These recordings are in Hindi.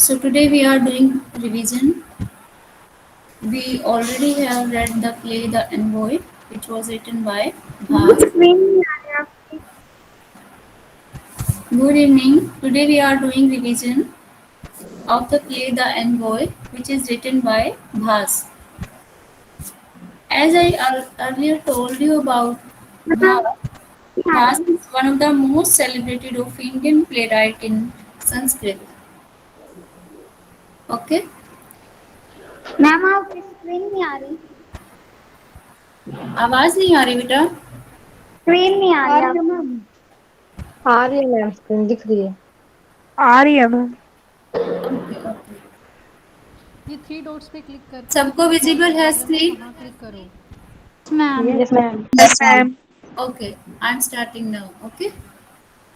So today we are doing revision. We already have read the play The Envoy, which was written by Bhas. Good evening. Today we are doing revision of the play The Envoy, which is written by Bhas. As I earlier told you about Bhas, Bhas is one of the most celebrated of Indian playwright in Sanskrit. Okay, ma'am आपकी स्क्रीन नहीं आ रही। आवाज नहीं आ रही बेटा? स्क्रीन नहीं आ आ रही रही है आपकी। मैम। आ रही है मैम, स्क्रीन दिख रही है। आ रही है मैम। Okay okay. ये थ्री डॉट्स पे क्लिक करके सबको जहाँ कौन सा विजिबल है प्रॉब्लम है स्क्रीन? वहाँ क्लिक करो। Ma'am yes ma'am. Yes ma'am. Okay, I'm starting now. Okay.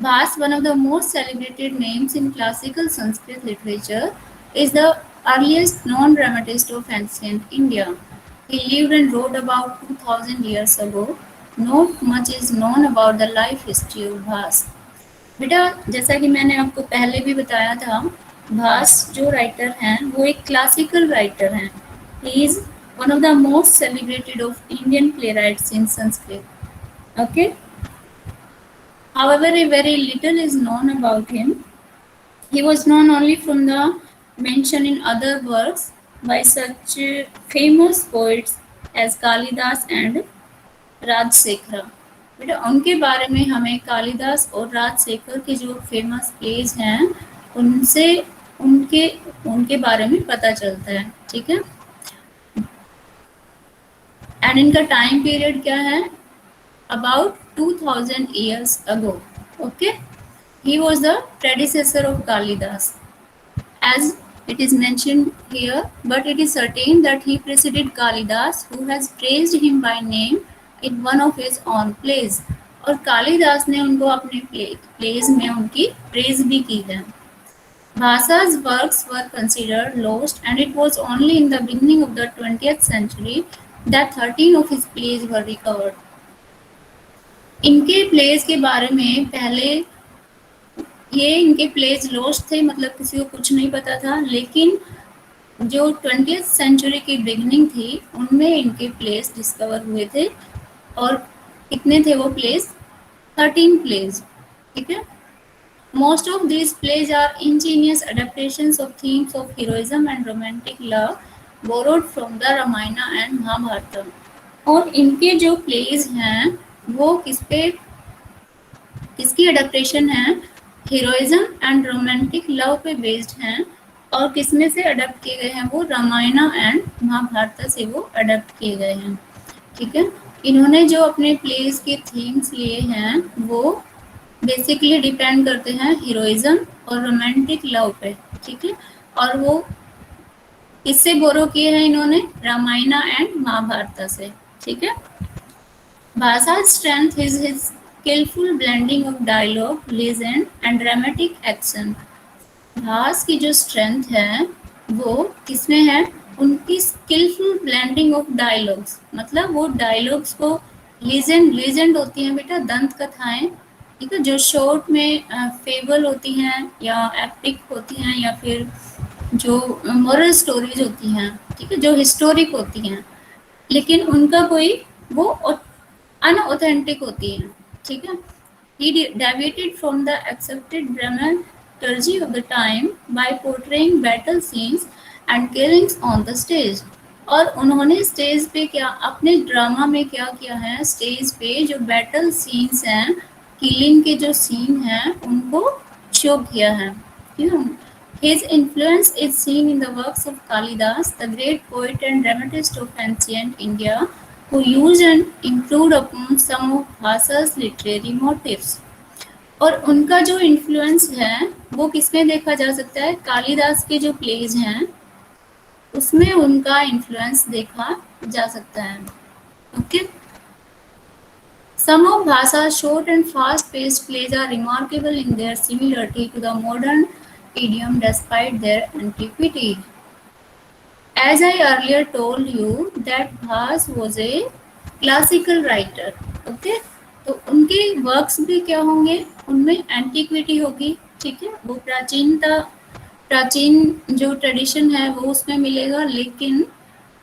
Bhas, one of the most celebrated names in classical Sanskrit literature, is the earliest known dramatist of ancient India. He lived and wrote about 2000 years ago. Not much is known about the life history of Bhas. बेटा, जैसा कि मैंने आपको पहले भी बताया था, भास जो राइटर हैं वो एक क्लासिकल राइटर हैं. He is one of the most celebrated of Indian playwrights in Sanskrit. Okay. However, a very little is known about him. He was known only from the mention in other works by such famous poets as Kalidas and Rajshekhar. बेटा, उनके बारे में हमें कालिदास और राजशेखर के जो फेमस प्लेज हैं उनसे उनके उनके बारे में पता चलता है. ठीक है. एंड इनका टाइम पीरियड क्या है? About 2000 years ago. Okay. He was the predecessor of Kalidas, as it is mentioned here, but it is certain that he preceded Kalidas, who has praised him by name in one of his own plays. और कालिदास ने उनको अपने प्लेज में उनकी प्रेज भी की है. Bhasa's works were considered lost, and it was only in the beginning of the 20th century that 13 of his plays were recovered. इनके प्लेस के बारे में पहले ये इनके प्लेस लॉस्ट थे, मतलब किसी को कुछ नहीं पता था, लेकिन जो 20th सेंचुरी की बिगनिंग थी उनमें इनके प्लेस डिस्कवर हुए थे. और कितने थे वो प्लेस? 13 प्लेस. ठीक है. Most of this plays are ingenious adaptations of themes of heroism and romantic love borrowed from the Ramayana and Mahabharata. और इनके जो प्लेज हैं वो किसकी अडेप्टेशन है? हीरोइज्म एंड रोमांटिक लव पे बेस्ड हैं. और किसमें से अडेप्ट किए गए हैं? वो रामायण एंड महाभारत से वो अडेप्ट किए गए हैं. ठीक है. इन्होंने जो अपने प्लेस के थीम्स लिए हैं वो बेसिकली डिपेंड करते हैं हीरोइज्म और रोमांटिक लव पे. ठीक है. और वो किससे बोरो किए हैं इन्होंने? रामायण एंड महाभारत से. ठीक है. Bhasa's strength is his skillful blending of dialogue, legend and dramatic action. भास की जो स्ट्रेंथ है वो किसमें है? उनकी स्किलफुल ब्लेंडिंग ऑफ डायलॉग्स. मतलब वो डायलॉग्स को लेजेंड होती हैं बेटा, दंत कथाएं. ठीक है. जो शॉर्ट में फेबल होती हैं या एपिक होती हैं या फिर जो मोरल स्टोरीज होती हैं. ठीक है. जो हिस्टोरिक होती हैं, लेकिन उनका कोई वो अनऑथेंटिक होती हैं. ठीक है. He deviated from the accepted dramaturgy of the time by portraying battle scenes and killings on the stage. और उन्होंने स्टेज पे क्या अपने ड्रामा में क्या किया है? स्टेज पे जो बैटल सीन्स हैं, किलिंग के जो सीन हैं, उनको शो किया है. ठीक है. His influence is seen in the works of Kalidas, the great poet and dramatist of ancient India, who used and improved upon some of Bhasa's literary motifs. और उनका जो इन्फ्लुएंस है वो किसमें देखा जा सकता है? कालिदास के जो प्लेज हैं उसमें उनका इन्फ्लुएंस देखा जा सकता है. Okay. Some of Bhasa's short and fast-paced plays are remarkable in their similarity to the modern idiom despite their antiquity. As I earlier told you that Bhas was a classical writer. Okay. तो उनके वर्क्स भी क्या होंगे? उनमें एंटिक्विटी होगी. ठीक है. वो प्राचीनता प्राचीन जो ट्रेडिशन है वो उसमें मिलेगा, लेकिन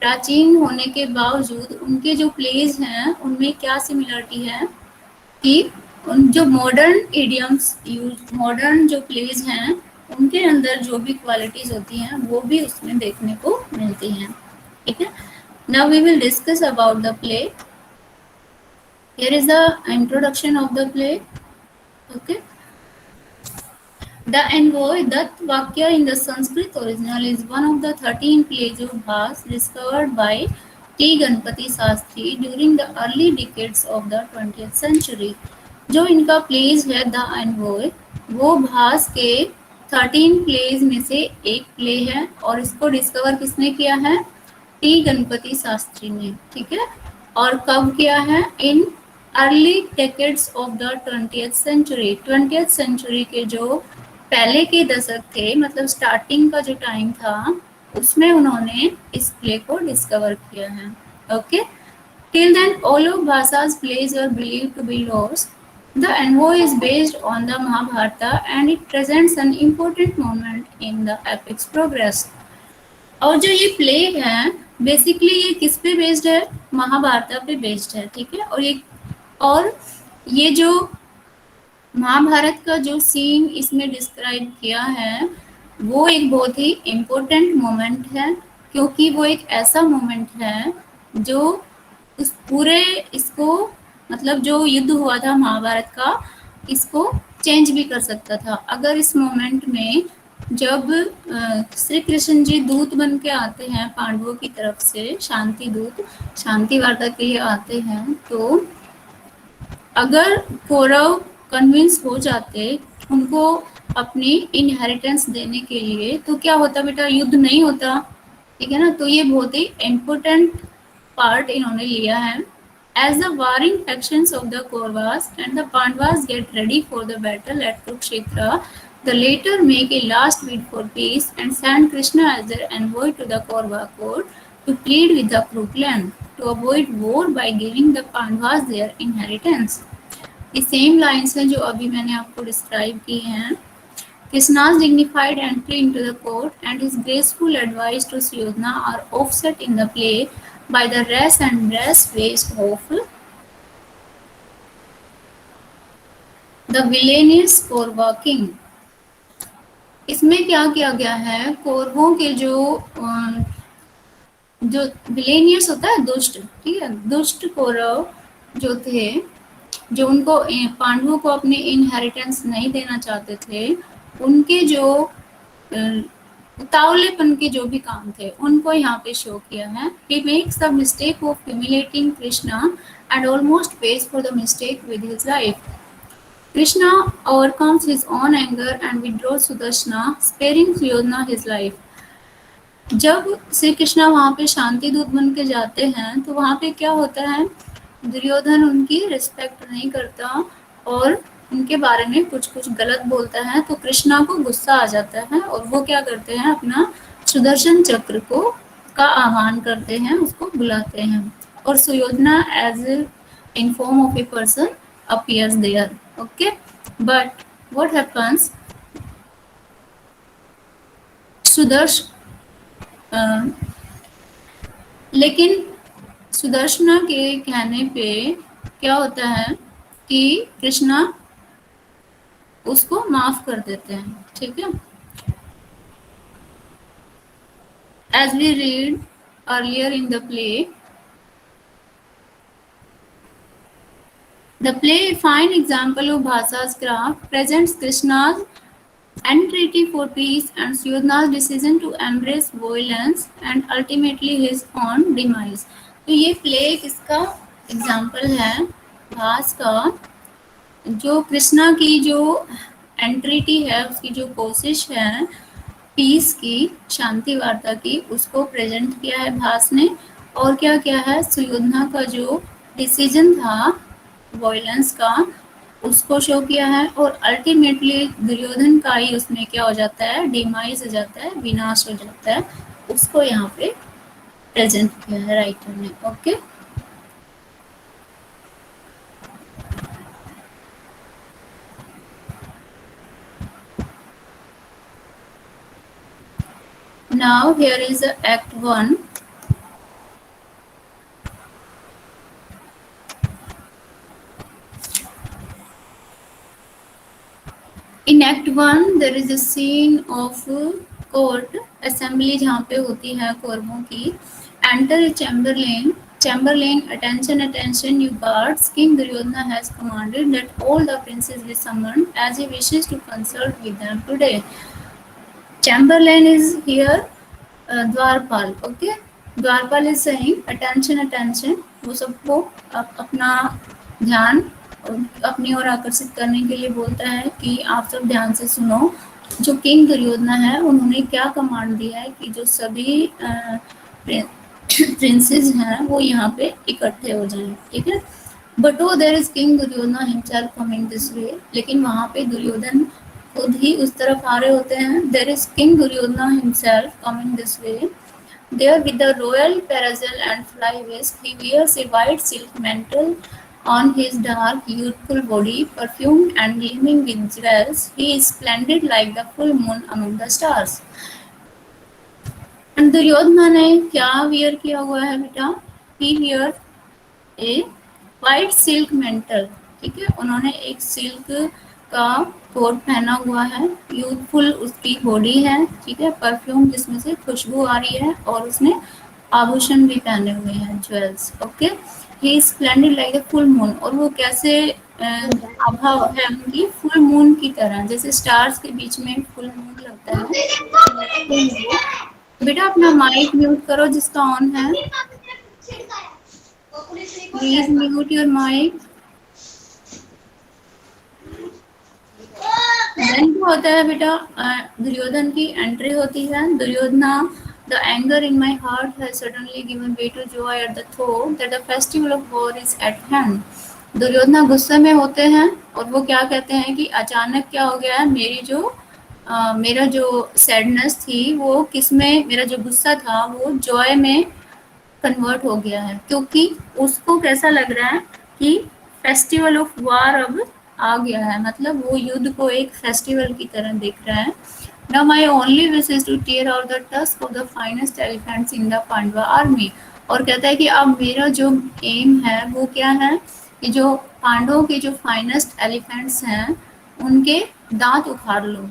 प्राचीन होने के बावजूद उनके जो प्लेज हैं उनमें क्या सिमिलरिटी है कि उन जो मॉडर्न इडियम्स यूज, मॉडर्न जो प्लेज हैं उनके अंदर जो भी क्वालिटीज होती हैं वो भी उसमें देखने को मिलती हैं। ठीक है, now we will discuss about the play. Here is the introduction of the play. Okay, The Envoy, that Vakya in the Sanskrit original, is one of the 13 plays of Bhas discovered by T. Ganpati Sastri during the early decades of the 20th century. जो इनका प्लेज है द एनवॉय, वो भास के 13 प्लेज में से एक प्ले है और इसको डिस्कवर किसने किया है? टी गणपति शास्त्री ने। ठीक है, और कब किया है? In early decades of the 20th century. 20th century के जो पहले के दशक थे, मतलब स्टार्टिंग का जो टाइम था, उसमें उन्होंने इस प्ले को डिस्कवर किया है। Okay, till then all of Bhasa's plays were believed to be lost. The Envoy is based on the Mahabharata and it presents an important moment in the epic's progress. और जो ये प्ले है बेसिकली ये किस पे बेस्ड है? महाभारत पे बेस्ड है। ठीक है, और ये जो महाभारत का जो सीन इसमें डिस्क्राइब किया है वो एक बहुत ही इम्पोर्टेंट मोमेंट है, क्योंकि वो एक ऐसा मोमेंट है जो उस पूरे इसको, मतलब जो युद्ध हुआ था महाभारत का, इसको चेंज भी कर सकता था। अगर इस मोमेंट में जब श्री कृष्ण जी दूत बन के आते हैं पांडवों की तरफ से, शांति दूत, शांति वार्ता के लिए आते हैं, तो अगर कौरव कन्विंस हो जाते उनको अपनी इनहेरिटेंस देने के लिए, तो क्या होता बेटा? युद्ध नहीं होता। ठीक है ना, तो ये बहुत ही इम्पोर्टेंट पार्ट इन्होंने लिया है। As the warring factions of the Kauravas and the Pandavas get ready for the battle at Kurukshetra, the latter make a last bid for peace and send Krishna as their envoy to the Kaurava court to plead with the Kuru clan to avoid war by giving the Pandavas their inheritance. The same lines हैं जो अभी मैंने आपको डिस्क्राइब की हैं। Krishna's dignified entry into the court and his graceful advice to Suddhana are offset in the play by the rash and brash ways of the villainous Kaurava king. इसमें क्या किया गया है? कौरवों के जो विलेनियस होता है, दुष्ट, ठीक है, दुष्ट कौरव जो थे, जो उनको पांडवों को अपने इनहेरिटेंस नहीं देना चाहते थे, उनके जो उतावलेपन के जो भी काम थे उनको यहाँ पे शो किया है। He makes the mistake of humiliating Krishna and almost pays for the mistake with his life. Krishna overcomes his own anger and withdraws Sudarshana, sparing Suddhana his life. जब श्री कृष्णा वहाँ पे शांति दूत बन के जाते हैं तो वहाँ पे क्या होता है? दुर्योधन उनकी रिस्पेक्ट नहीं करता और उनके बारे में कुछ कुछ गलत बोलता है, तो कृष्णा को गुस्सा आ जाता है और वो क्या करते हैं? अपना सुदर्शन चक्र को का आह्वान करते हैं, उसको बुलाते हैं, और Suyodhana as in form of a person appears there. Okay, but what happens? लेकिन सुदर्शना के कहने पे क्या होता है कि कृष्णा उसको माफ कर देते हैं। ठीक है, as we read earlier in the play, the play, fine example of Bhasa's craft, presents Krishna's entreaty for peace and Suddhana's decision to embrace violence and ultimately his own demise. तो ये प्ले किसका एग्जाम्पल है? भास का, जो कृष्णा की जो एंट्रिटी है, उसकी जो कोशिश है पीस की, शांति वार्ता की, उसको प्रेजेंट किया है भास ने, और क्या किया है? सुयोधना का जो डिसीजन था वायलेंस का, उसको शो किया है, और अल्टीमेटली दुर्योधन का ही उसमें क्या हो जाता है? डिमाइज हो जाता है, विनाश हो जाता है, उसको यहाँ पे प्रेजेंट किया है राइटर ने। Okay, Now here is the Act 1. In Act 1 there is a scene of court assembly जहाँ पे होती है कौरवों की. Enter a Chamberlain. Chamberlain, attention, you guards. King Duryodhana has commanded that all the princes be summoned as he wishes to consult with them today. Chamberlain is here, Dwarpal. Okay, Dwarpal is saying attention. वो सबको अपना ध्यान अपनी ओर आकर्षित करने के लिए बोलता है कि आप सब ध्यान से सुनो. जो किंग दुर्योधना है उन्होंने क्या कमांड दिया है कि जो सभी प्रिंसेस हैं वो यहाँ पे इकट्ठे हो जाएं. ठीक है. But O there is king Duryodhana himself coming this way. लेकिन वहाँ पे दुर्योधन खुद ही उस तरफ आ रहे होते हैं. There is king Duryodhana himself coming this way. There with the royal parasol and fly vest, he wears a white silk mantle on his dark, youthful body, perfumed and gleaming with jewels. He is splendid like the full moon among the stars. And Duryodhana ने क्या वियर किया हुआ है बेटा? He wears a white silk mantle. ठीक है, उन्होंने एक सिल्क का कोट पहना हुआ है. यूथफुल उसकी बॉडी है. ठीक है, परफ्यूम जिसमें से खुशबू आ रही है और उसने आभूषण भी पहने हुए हैं, jewels. Okay, he is splendid like the full moon. और वो कैसे आभा है उनकी? फुल मून की तरह. जैसे स्टार्स के बीच में फुल मून लगता है. बेटा अपना माइक म्यूट करो जिसका ऑन है. Please mute your mic. Then क्या होता है बेटा? दुर्योधन की एंट्री होती है. Duryodhana, the anger in my heart has suddenly given way to joy at the thought that the festival of war is at hand. Duryodhana गुस्से में होते हैं और वो क्या कहते हैं कि अचानक क्या हो गया है, मेरा जो सैडनेस थी वो किसमें, मेरा जो गुस्सा था वो जॉय में कन्वर्ट हो गया है. क्योंकि उसको कैसा लग रहा है कि फेस्टिवल ऑफ वार अब आ गया है. मतलब वो युद्ध को एक फेस्टिवल की तरह देख रहा है. Now my only wish is to tear out the tusk of the finest elephants in the Pandava army. और कहता है कि अब मेरा जो एम है वो क्या है कि जो पांडवों के जो फाइनेस्ट एलिफेंट्स हैं उनके दांत उखाड़ लो.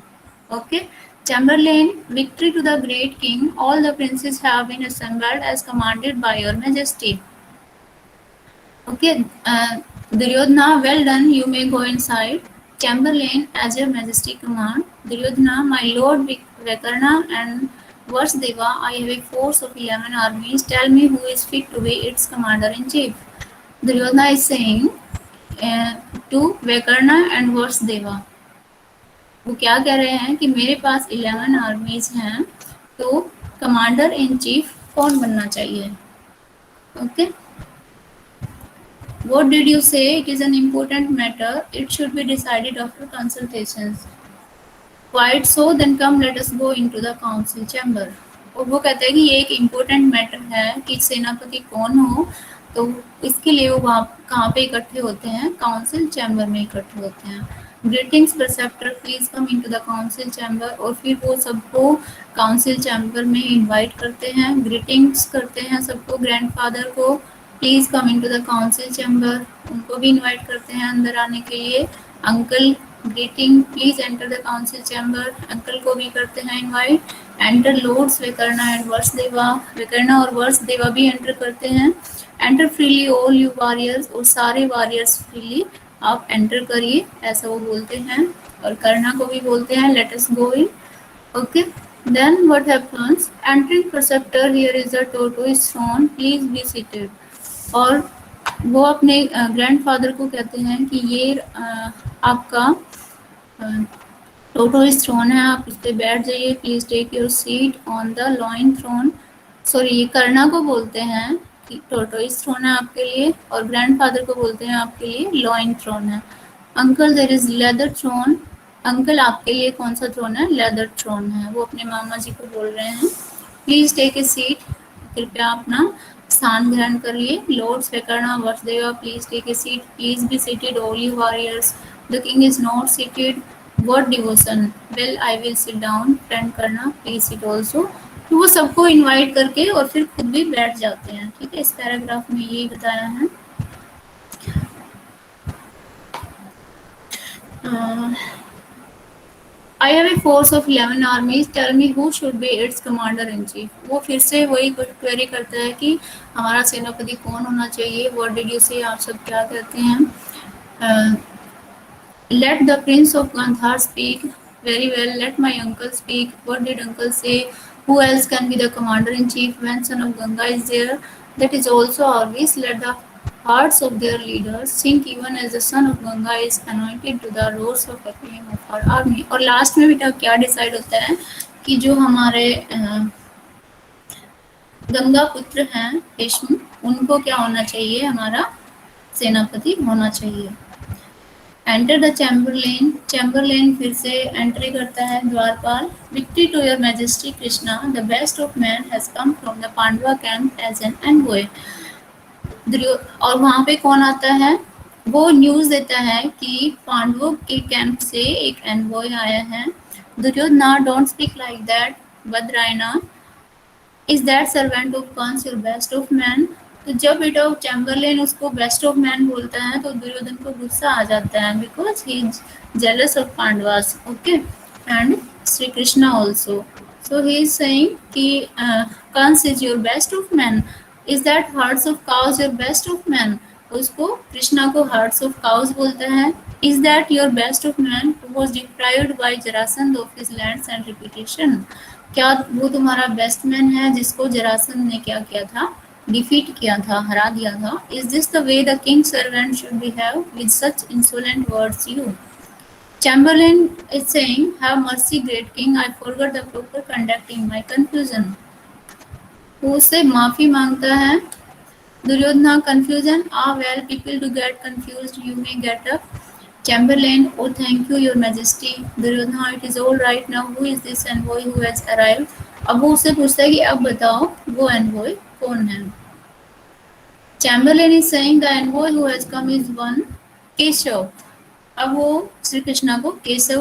Okay. Chamberlain, victory to the great king. All the princes have been assembled as commanded by your majesty. Okay. Duryodhana, well done. You may go inside. Chamberlain, as your majesty command. Duryodhana, my lord Vikarna and Vasudeva, I have a force of 11 armies. Tell me who is fit to be its commander-in-chief. Duryodhana is saying to Vikarna and Vasudeva. वो क्या कह रहे हैं कि मेरे पास 11 आर्मीज हैं, तो कमांडर इन चीफ कौन बनना चाहिए? Okay. What did you say? It is an important matter. It should be decided after consultations. Quite so. Then come, let us go into the council chamber. और वो कहते हैं कि ये एक इम्पोर्टेंट मैटर है कि सेनापति कौन हो, तो इसके लिए वो वहाँ कहाँ पे इकट्ठे होते हैं? काउंसिल चैम्बर में इकट्ठे होते हैं. Greetings preceptor, please come into the council chamber. और फिर वो सबको काउंसिल चैम्बर में इनवाइट करते हैं, ग्रीटिंग्स करते हैं सबको. ग्रैंडफादर को please come into the council chamber, उनको भी इनवाइट करते हैं अंदर आने के लिए. Uncle, greeting, please enter the council chamber, uncle को भी करते हैं invite. Enter lords Vikarna and Vasudeva, Vikarna और वसुदेवा भी एंटर करते हैं. Enter freely all you warriors, और सारे वॉरियर्स फ्रीली आप एंटर करिए, ऐसा वो बोलते हैं. और कर्णा को भी बोलते हैं let us go in. Okay. Then what happens? Entering preceptor, here is the tortoise throne, please be seated. और वो अपने ग्रैंडफादर को कहते हैं कि ये आपका टोर्टोइस थ्रोन है, आप उस पर बैठ जाइए. Please take your seat on the lion throne. Sorry, ये कर्णा को बोलते हैं कि टोर्टोइस थ्रोन है आपके लिए, और ग्रैंडफादर को बोलते हैं आपके लिए लॉइन थ्रोन है. Uncle, there is leather throne. Uncle, आपके लिए कौन सा थ्रोन है? लेदर थ्रोन है. वो अपने मामा जी को बोल रहे हैं. प्लीज टेक ए सीट, कृपया अपना स्थान ग्रहण करिए. Lords Vikarna, Vasudeva, please take a seat. Please be seated all you warriors. The king is not seated. What devotion? Well, I will sit down. Friend Karna, please sit also. तो वो सबको इनवाइट करके और फिर खुद भी बैठ जाते हैं। ठीक है, इस पैराग्राफ में यही बताया है। I have a force of 11 armies, tell me who should be its commander in chief. वो फिर से वही क्वेरी करता है कि हमारा सेनापति कौन होना चाहिए। व्हाट डिड यू से, आप सब क्या कहते हैं। Let the prince of Gandhara speak, very well, let my uncle speak, what did uncle say, who else can be the commander in chief when son of Ganga is there, that is also obvious, let the hearts of their leaders sink even as the son of Ganga is anointed to the roars of acclaim of our army। और लास्ट में बेटा क्या डिसाइड होता है कि जो हमारे गंगा पुत्र हैं भीष्म, उनको क्या होना चाहिए, हमारा सेनापति होना चाहिए। एंटर द चैम्बरलेन, चैम्बरलेन फिर से एंट्री करता है, द्वारपाल। Victory to your majesty Krishna, the best of man has come from the Pandava camp as an envoy. और वहां पे कौन आता है, वो न्यूज देता है कि पांडवों के कैंप से एक एनवॉय आया है। Duryodhana, don't speak like that. Badrayana, is that servant of Kansa your best of man. तो जब बेटा चैम्बरलेन उसको बेस्ट ऑफ मैन बोलता है तो दुर्योधन को गुस्सा आ जाता है, because he is jealous of Pandavas. Okay, and Shri Krishna also. So he is saying कि Kansa is your best of man, is that herds of cows your best of man. उसको कृष्णा को हर्ड्स ऑफ काउज बोलता है। Is that your best of man who was deprived by Jarasandha of his lands and reputation. क्या वो तुम्हारा बेस्ट मैन है जिसको जरासंध ने क्या किया था, डिफीट किया था, हरा दिया था। Is this the way the king servant should behave with such insolent words you. Chamberlain is saying, have mercy great king, I forgot the proper conduct in my confusion। वो उससे माफी मांगता है। Duryodhana, confusion, well, people do get confused, you may get up। Chamberlain, oh thank you your majesty। Duryodhana, it is all right now, who is this envoy who has arrived। अब वो उससे पूछता है कि अब बताओ वो एनवॉय कौन है। Chamberlain is saying the envoy who has come is one Keshav. अब वो श्री कृष्णा को केशव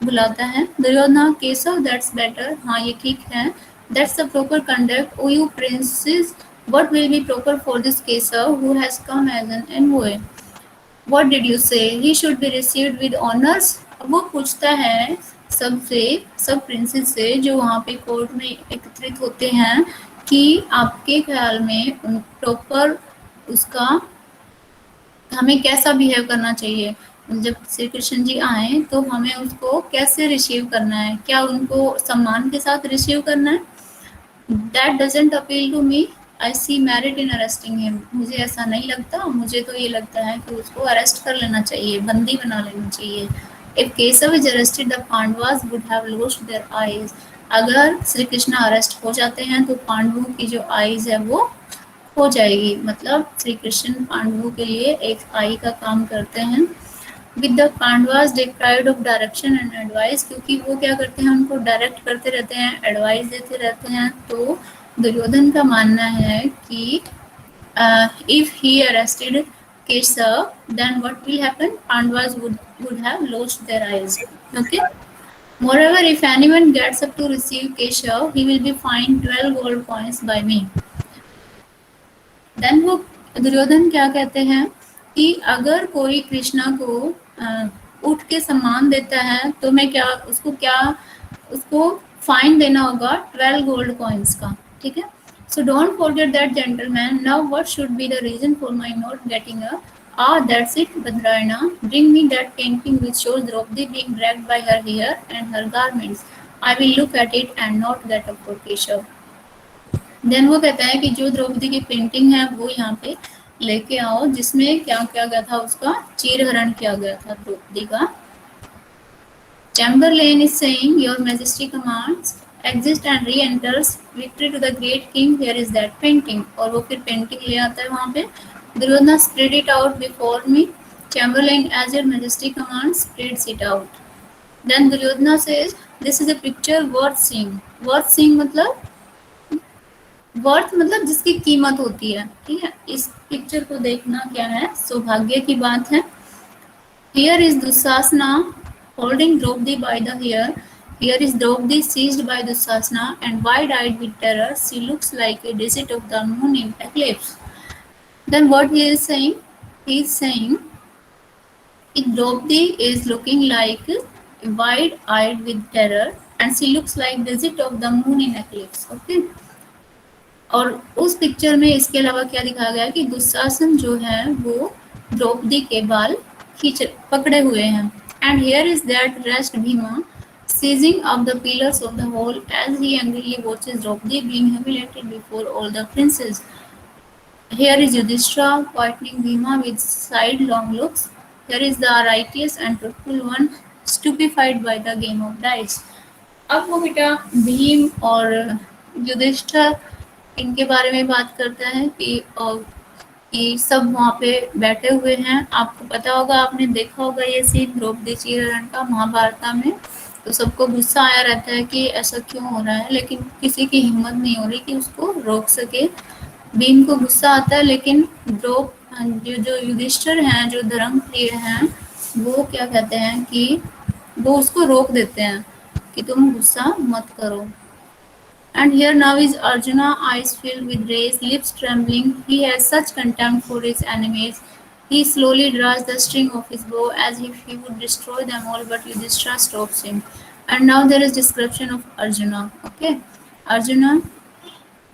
बुलाता है। दुर्योधना, केशव, दैट्स बेटर, हाँ ये ठीक है। That's the proper conduct, O you princes, what will be proper for this Keshava who has come as an envoy. What did you say, he should be received with honours. अब वो पूछता है सबसे, सब प्रिंसेस से जो वहाँ पे कोर्ट में एकत्रित होते हैं, कि आपके ख्याल में प्रॉपर उसका हमें कैसा बिहेव करना चाहिए। जब श्री कृष्ण जी आए तो हमें उसको कैसे रिसीव करना है, क्या उनको सम्मान के साथ रिसीव करना है। That doesn't appeal to me, I see merit in arresting him. मुझे ऐसा नहीं लगता, मुझे तो ये लगता है कि उसको अरेस्ट कर लेना चाहिए, बंदी बना लेना चाहिए। If Keshav is arrested the Pandavas would have lost their eyes. अगर श्री कृष्ण अरेस्ट हो जाते हैं तो पांडवों की जो आईज है वो हो जाएगी। मतलब श्री कृष्ण पांडवों के लिए एक आई का काम करते हैं। With the Pandavas deprived of direction and advice, क्योंकि वो क्या करते हैं, उनको डायरेक्ट करते रहते हैं, एडवाइस देते रहते हैं। तो दुर्योधन का मानना है कि if he arrested Keshav then what will happen, Pandavas would have lost their eyes। Okay, moreover if anyone gets up to receive Keshav he will be fined 12 gold coins by me। Then वो दुर्योधन क्या कहते हैं कि अगर कोई कृष्णा को उठ के सम्मान देता है तो मैं क्या उसको फाइन देना होगा 12 गोल्ड कॉइन्स का। ठीक है, so don't forget that gentleman. Now what should be the reason for my not getting up. That's it Badrayana, bring me that painting which shows Draupadi being dragged by her hair and her garments। I will look at it and not get up for Keshav। Then वो कहता है कि जो द्रौपदी की पेंटिंग है वो यहाँ पे लेके आओ, जिसमें क्या किया गया था, उसका चीरहरण किया गया था द्रौपदी का। Chamberlain is saying, your majesty commands, exit and re-enters, victory to the great king, here is that painting। और वो फिर पेंटिंग ले आता है वहाँ पे। Duryodhana, spread it out before me। Chamberlain, as your majesty commands, spreads it out। Then Duryodhana says, this is a picture worth seeing। worth seeing मतलब वर्थ मतलब जिसकी कीमत होती है। ठीक है, इस पिक्चर को देखना क्या है, सौभाग्य की बात है। Here is Dushasana holding Draupadi by the hair. Here is Draupadi seized by Dushasana and wide-eyed with terror. She looks like a digit of the moon in eclipse. Then what he is saying? He is saying Draupadi is looking like wide-eyed with terror and she looks like digit of the moon in eclipse. Okay. और उस पिक्चर में इसके अलावा क्या दिखाया गया है कि दुशासन जो है वो द्रौपदी के बाल खींच पकड़े हुए हैं. And here is that rest Bhima seizing up the pillars of the hall as he angrily watches Draupadi being humiliated before all the princes. Here is Yudhishthira quietening Bhima with sidelong looks. Here is the righteous and truthful one stupefied by the game of dice. अब वो बेटा भीम और युधिष्ठिर इनके बारे में बात करता है कि सब वहाँ पे बैठे हुए हैं. आपको पता होगा, आपने देखा होगा ये सीन द्रौपदी चीरहरण का महाभारत में. तो सबको गुस्सा आया रहता है कि ऐसा क्यों हो रहा है, लेकिन किसी की हिम्मत नहीं हो रही कि उसको रोक सके. भीम को गुस्सा आता है, लेकिन जो युधिष्ठिर हैं, जो धर्मप्रिय हैं, वो क्या कहते हैं कि वो उसको रोक देते हैं कि तुम गुस्सा मत करो. And here now is Arjuna, eyes filled with rage, lips trembling. He has such contempt for his enemies. He slowly draws the string of his bow as if he would destroy them all, but Yudhishthira stops him. And now there is description of Arjuna. Okay, Arjuna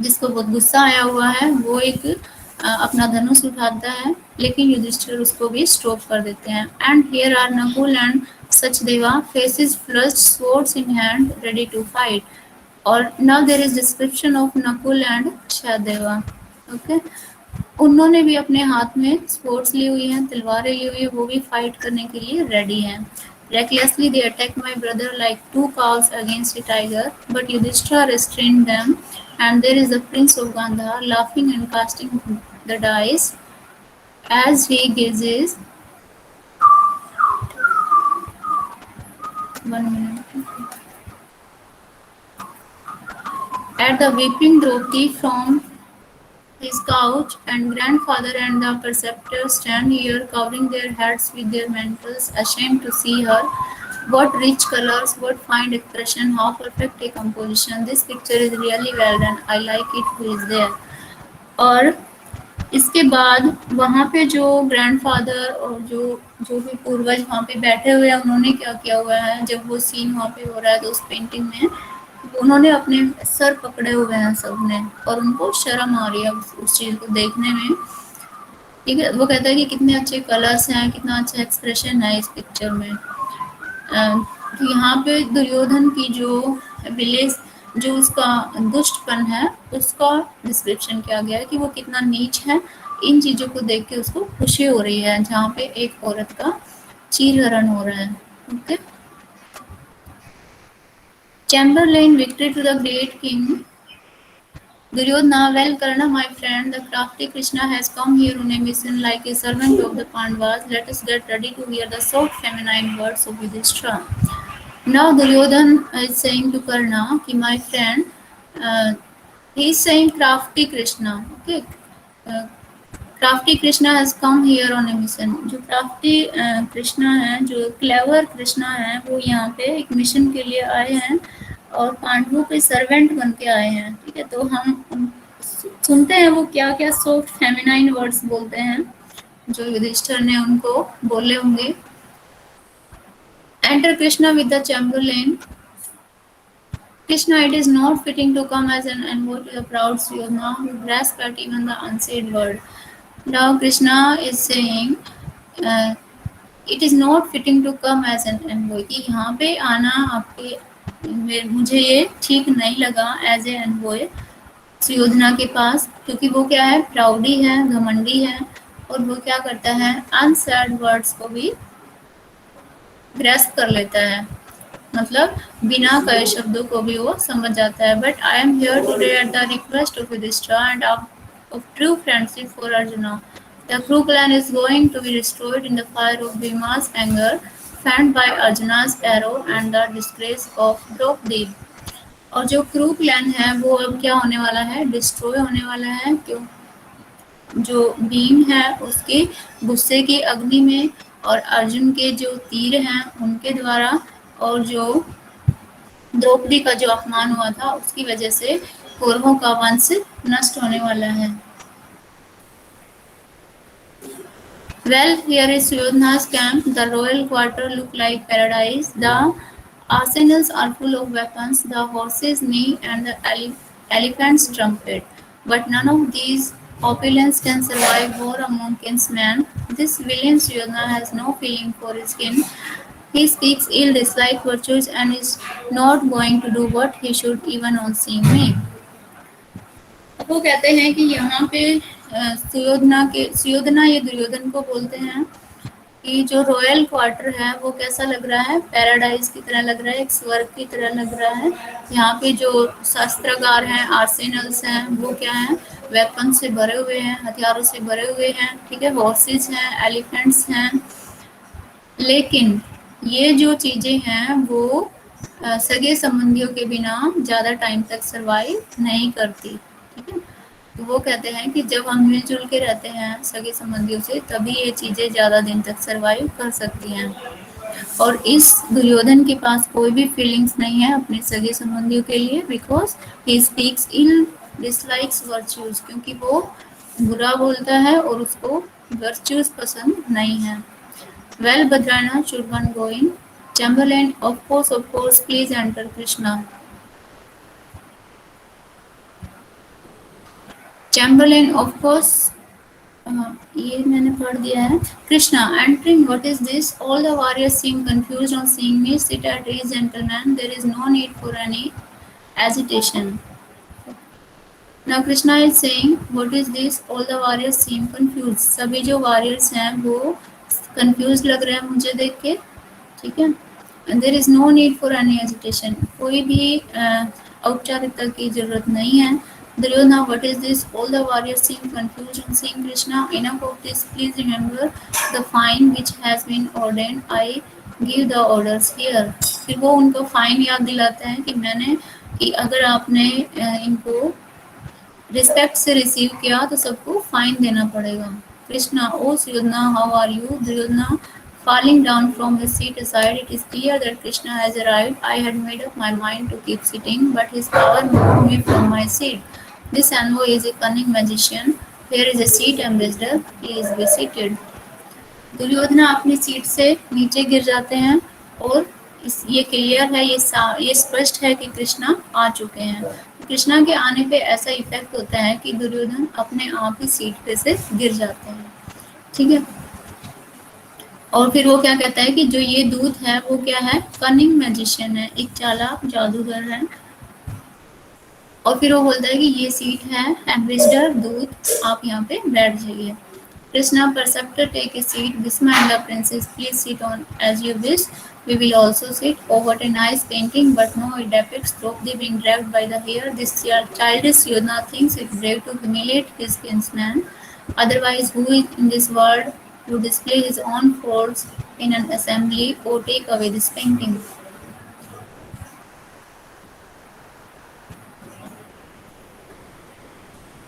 जिसको बहुत गुस्सा आया हुआ है, वो एक अपना धनुष उठाता है, लेकिन युधिष्ठिर उसको भी स्टॉप कर देते हैं. And here are Nakul and Sachdeva, faces flushed, swords in hand, ready to fight. और now there is description of Nakul and Sahadeva. Okay, उन्होंने भी अपने हाथ में स्पोर्ट्स ली हुई हैं, तलवारें ली हुई है, वो भी फाइट करने के लिए रेडी हैं. Recklessly they attack my brother like two cows against a tiger, but Yudhishthira restrained them. And there is the prince of Gandhar laughing and casting the dice as he gazes. 1 minute. At the weeping Draupadi from his couch, and grandfather and the preceptor stand here covering their heads with their mantles, ashamed to see her. What rich colors, what fine expression, how perfect a composition. This picture is really well done. I like it. Who is there? और इसके बाद वहाँ पे जो ग्रैंडफादर और जो भी पूर्वज वहाँ पे बैठे हुए हैं, उन्होंने क्या किया हुआ है, जब वो सीन वहाँ पे हो रहा है तो उस पेंटिंग में उन्होंने अपने सर पकड़े हुए हैं सबने, और उनको शर्म आ रही है उस चीज़ को देखने में. ठीक है, वो कहता है कि कितने अच्छे कलर्स हैं, कितना अच्छा एक्सप्रेशन है इस पिक्चर में. तो यहाँ पे दुर्योधन की जो विलेज, जो उसका दुष्टपन है, उसका डिस्क्रिप्शन किया गया है कि वो कितना नीच है. इन चीज़ों को देख के उसको खुशी हो रही है जहाँ पे एक औरत का चीरहरण हो रहा है. Okay, Chamberlain, victory to the great king. Duryodhana, well, Karna, my friend, the crafty Krishna has come here on a mission like a servant of the Pandavas. Let us get ready to hear the soft feminine words of Yudhishthira. Now Duryodhana is saying to Karna, कि my friend, he is saying crafty Krishna. Okay, crafty Krishna has come here on a mission. जो crafty कृष्णा है, जो clever कृष्णा है, वो यहाँ पे एक मिशन के लिए आए हैं और पांडवों के सर्वेंट बन के आए हैं. ठीक है, तो हम सुनते हैं वो क्या क्या सॉफ्ट फेमिनाइन वर्ड्स बोलते हैं जो युधिष्ठिर ने उनको बोले होंगे. Enter Krishna with the Chamberlain. Krishna, it is not fitting to come as an envoy to the proud Suyoधना who grasp at even the unsaid word. Now Krishna is saying, it is not fitting to come as an envoy. कि यहाँ पे आना आपके मुझे ये ठीक नहीं लगा एज ए एनवॉय सुयोधना के पास, क्योंकि वो क्या है, प्राउडी है, घमंडी है, और वो क्या करता है, अनसेड वर्ड्स को भी ग्रेस्प कर लेता है, मतलब बिना कहे शब्दों को भी वो समझ जाता है. But I am here today at the request of Yudhishthira and of true friendship for Arjuna. The Kru clan is going to be destroyed in the fire of Bhima's anger, fanned by Arjuna's arrow and the disgrace of Draupadi. और जो क्रू क्लैन है वो अब क्या होने वाला है, डिस्ट्रॉय होने वाला है. क्यों? जो भीम है उसके गुस्से की अग्नि में, और अर्जुन के जो तीर हैं उनके द्वारा, और जो द्रौपदी का जो अपमान हुआ था उसकी वजह से कौरवों का वंश नष्ट होने वाला है। Well, here is Suyodhana's camp. The royal quarter look like paradise. The arsenals are full of weapons. The horses neigh and the elephants trumpet. But none of these opulence can survive war among kinsmen. This villain Suyodhana has no feeling for his kin. He speaks ill, dislikes virtues, and is not going to do what he should even on seeing me. अब वो कहते हैं कि यहाँ पे सुयोधना ये दुर्योधन को बोलते हैं कि जो रॉयल क्वार्टर है वो कैसा लग रहा है, पैराडाइज की तरह लग रहा है, एक स्वर्ग की तरह लग रहा है। यहाँ पे जो शस्त्रागार हैं, आर्सेनल्स हैं, वो क्या है, वेपन से भरे हुए हैं, हथियारों से भरे हुए हैं, ठीक है, हॉर्सेस हैं, एलिफेंट्स हैं। लेकिन ये जो चीजें हैं वो सगे संबंधियों के बिना ज्यादा टाइम तक सरवाइव नहीं करती, ठीक है। तो वो कहते हैं कि जब हम मिलजुल के रहते हैं सगे संबंधियों से तभी ये चीजें ज्यादा दिन तक सरवाइव कर सकती हैं। और इस दुर्योधन के पास कोई भी फीलिंग्स नहीं है अपने सगे संबंधियों के लिए, because he speaks ill, dislikes virtues, क्योंकि वो बुरा बोलता है और उसको वर्च्यूज पसंद नहीं है। Well, Bhadrana, should one go in? Chamberlain, of course, please enter Krishna. Chamberlain, of course, ये मैंने पढ़ दिया है। Krishna, entering, what is this? All the warriors seem confused on seeing me. Sit at ease, gentlemen. There is no need for any agitation. Now Krishna is saying, what is this? All the warriors seem confused. सभी जो warriors हैं वो confused लग रहे हैं मुझे देख के, ठीक है। There is no need for any agitation, कोई भी औपचारिकता की जरूरत नहीं है। Duryodhana, what is this? All the warriors seem confused on seeing Krishna. Enough of this, please remember the fine which has been ordained, I give the orders here. फिर वो उनको फाइन याद दिलाते हैं कि मैंने, कि अगर आपने इनको रिस्पेक्ट से रिसीव किया तो सबको फाइन देना पड़ेगा। Krishna, O Suyodhana, how are you? Duryodhana, falling down from his seat aside, it is clear that Krishna has arrived. I had made up my mind to keep sitting, but his power moved me from my seat. This envoy is a cunning magician. Here is a seat, ambassador. Please be seated. Duryodhana अपनी सीट से नीचे गिर जाते हैं और ये क्लियर है, ये स्पष्ट है कि कृष्णा आ चुके हैं। कृष्णा के आने पे ऐसा इफेक्ट होता है कि दुर्योधन अपने आप ही सीट पे से गिर जाते हैं, ठीक है। और फिर वो क्या कहता है कि जो ये दूत है वो क्या है, कनिंग मैजिशियन है, एक चालाक जादूगर है। और फिर वो बोलता है कि ये सीट है, एम्बेसडर, दूत, आप यहाँ पे बैठ जाइए। Krishna, preceptor, take a seat. Bhisma and the princess, please sit on as you wish. We will also sit. Oh, what a nice painting, but no, it depicts Draupadi being dragged by the hair. This childish Yodhana thinks it brave to humiliate his kinsman. Otherwise, who in this world would display his own faults in an assembly? Oh, take away this painting.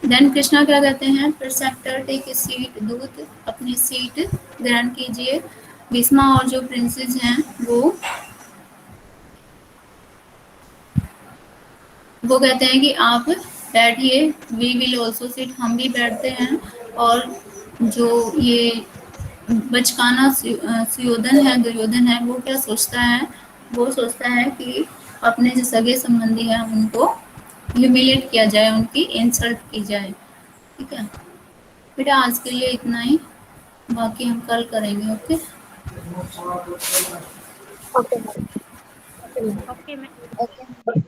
Then Krishna क्या कहते हैं, परसेप्टर, टेक ए सीट, दूत अपनी सीट ग्रहण कीजिए। भीष्मा और जो प्रिंसेस हैं वो कहते हैं कि आप बैठिए, वी विल ऑल्सो सिट, हम भी बैठते हैं। और जो ये बचकाना सुयोधन है, दुर्योधन है, वो क्या सोचता है, वो सोचता है कि अपने जो सगे संबंधी हैं उनको ह्यूमिलेट किया जाए, उनकी इंसल्ट की जाए, ठीक है। बेटा आज के लिए इतना ही, बाकी हम कल करेंगे, ओके। ओके। Okay ma'am.